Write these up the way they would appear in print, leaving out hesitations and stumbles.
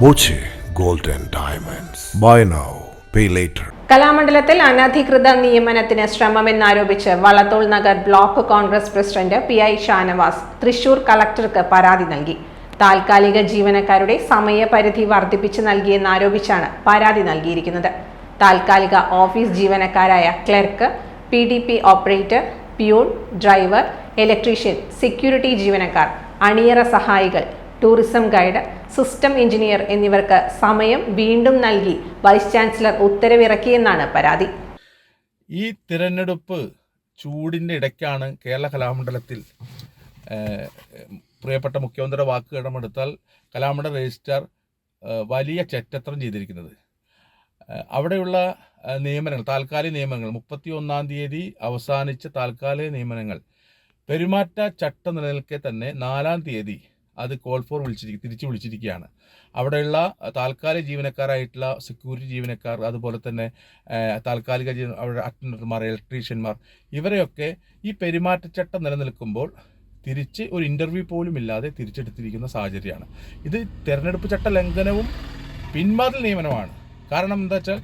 Boche gold and diamonds. Buy now pay later. കലാമണ്ഡലത്തിൽ അനധികൃത നിയമനത്തിന് ശ്രമമെന്നാരോപിച്ച് Vallathol Nagar block Congress president PI Shanavas Thrissur കളക്ടർക്ക് പരാതി നൽകി. താൽക്കാലിക ജീവനക്കാരുടെ സമയപരിധി വർദ്ധിപ്പിച്ച് നൽകിയെന്നാരോപിച്ചാണ് പരാതി നൽകിയിരിക്കുന്നത്. താൽക്കാലിക ഓഫീസ് ജീവനക്കാരായ clerk, PDP operator, peon, driver, electrician, security ജീവനക്കാർ, അണിയറ സഹായികൾ, ടൂറിസം ഗൈഡ്, സിസ്റ്റം എഞ്ചിനീയർ എന്നിവർക്ക് സമയം വീണ്ടും നൽകി വൈസ് ചാൻസലർ ഉത്തരവിറക്കിയെന്നാണ് പരാതി. ഈ തിരഞ്ഞെടുപ്പ് ചൂടിൻ്റെ ഇടയ്ക്കാണ് കേരള കലാമണ്ഡലത്തിൽ പ്രിയപ്പെട്ട മുഖ്യമന്ത്രിയുടെ വാക്ക് കടമെടുത്താൽ കലാമണ്ഡലം രജിസ്ട്രാർ വലിയ ചെറ്റത്രം ചെയ്തിരിക്കുന്നത്. അവിടെയുള്ള നിയമനങ്ങൾ, താൽക്കാലിക നിയമനങ്ങൾ 31-ാം തീയതി അവസാനിച്ച താൽക്കാലിക നിയമനങ്ങൾ പെരുമാറ്റ ചട്ടം നിലനിൽക്കെ തന്നെ 4-ാം തീയതി അത് കോൾ ഫോർ തിരിച്ചു വിളിച്ചിരിക്കുകയാണ്. അവിടെയുള്ള താൽക്കാലിക ജീവനക്കാരായിട്ടുള്ള സെക്യൂരിറ്റി ജീവനക്കാർ, അതുപോലെ തന്നെ താൽക്കാലിക അവിടെ അറ്റൻഡർമാർ, ഇലക്ട്രീഷ്യന്മാർ, ഇവരെയൊക്കെ ഈ പെരുമാറ്റച്ചട്ടം നിലനിൽക്കുമ്പോൾ തിരിച്ച് ഒരു ഇൻ്റർവ്യൂ പോലും ഇല്ലാതെ തിരിച്ചെടുത്തിരിക്കുന്ന സാഹചര്യമാണ്. ഇത് തെരഞ്ഞെടുപ്പ് ചട്ട ലംഘനവും പിൻവാതിൽ നിയമനമാണ്. കാരണം എന്താ വെച്ചാൽ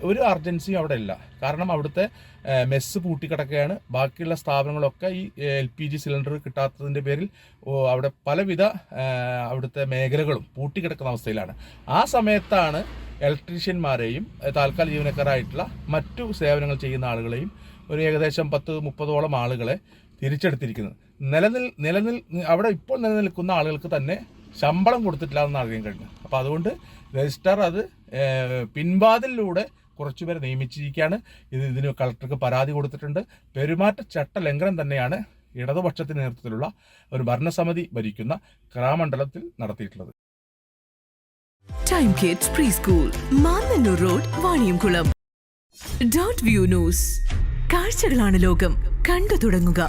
ഒരു അർജൻസിയും അവിടെ ഇല്ല. കാരണം അവിടുത്തെ മെസ്സ് പൂട്ടിക്കിടക്കുകയാണ്. ബാക്കിയുള്ള സ്ഥാപനങ്ങളൊക്കെ ഈ LPG സിലിണ്ടർ കിട്ടാത്തതിൻ്റെ പേരിൽ അവിടെ പലവിധ അവിടുത്തെ മേഖലകളും പൂട്ടിക്കിടക്കുന്ന അവസ്ഥയിലാണ്. ആ സമയത്താണ് ഇലക്ട്രീഷ്യന്മാരെയും താൽക്കാലിക ജീവനക്കാരായിട്ടുള്ള മറ്റു സേവനങ്ങൾ ചെയ്യുന്ന ആളുകളെയും ഒരു ഏകദേശം 10-30ഓളം ആളുകളെ തിരിച്ചെടുത്തിരിക്കുന്നത്. അവിടെ ഇപ്പോൾ നിലനിൽക്കുന്ന ആളുകൾക്ക് തന്നെ ശമ്പളം കൊടുത്തിട്ടില്ല എന്ന് അറിയാൻ കഴിഞ്ഞു. അപ്പോൾ അതുകൊണ്ട് രജിസ്ട്രാർ അത് പിൻവാതിലൂടെ കുറച്ചുപേരെ നിയമിച്ചിരിക്കുകയാണ്. ഇതിന് കളക്ടർക്ക് പരാതി കൊടുത്തിട്ടുണ്ട്. പെരുമാറ്റച്ചട്ട ലംഘനം തന്നെയാണ് ഇടതുപക്ഷത്തിൻ്റെ നേതൃത്വത്തിലുള്ള ഒരു ഭരണസമിതി ഭരിക്കുന്ന കലാമണ്ഡലത്തിൽ നടത്തിയിട്ടുള്ളത്. Time kids pre school, Mannannur road, Vaniyamkulam. Dot view news. കാഴ്ചകളാണ് ലോകം, കണ്ടു തുടങ്ങുക.